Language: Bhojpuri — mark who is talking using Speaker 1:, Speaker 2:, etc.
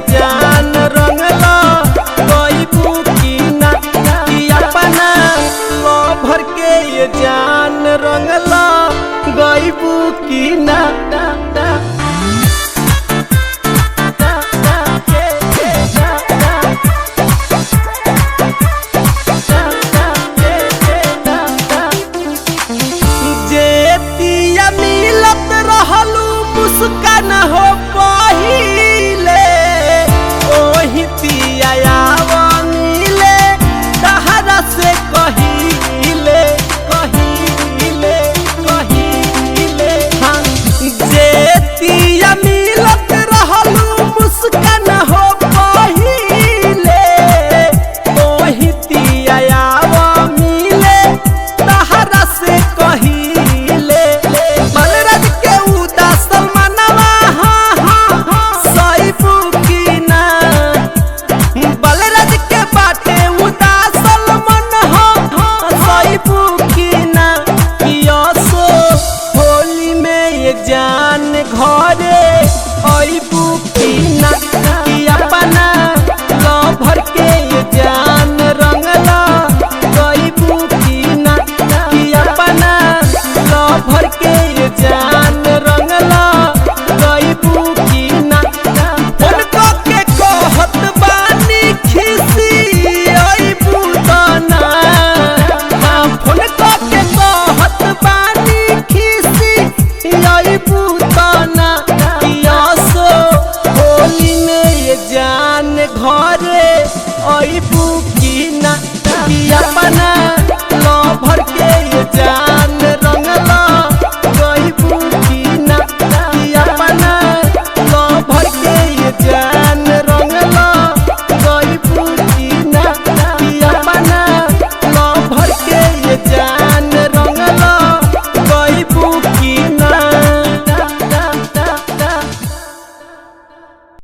Speaker 1: जान रंगला गईबू की ना कि अपना लभर के ये जान रंगला गईबू की ना। मुस्कान हो पहिले ओही तिया मिले तहरा से कहिले कहिले कहिले हाँ जे तिया मिलत रहलू मुस्कान हो पहिले ओही तिया मिले तहरा से कहिले बलराज के उदास बलराज के बाटे उदासल मन हो सईबू की ना पियसो होली में ये जान घरे अईबू की ना कि अपना लभर के ये जान रंगला गईबू की ना कि अपना लभर के ये जान रंगला गईबू की ना। उनको के कहत बानी खिसी अईबू तना हाँ उनको के कहत बानी खिसी अईबू तना पियासो होली में ये जान घरे अईबू की ना कि अपना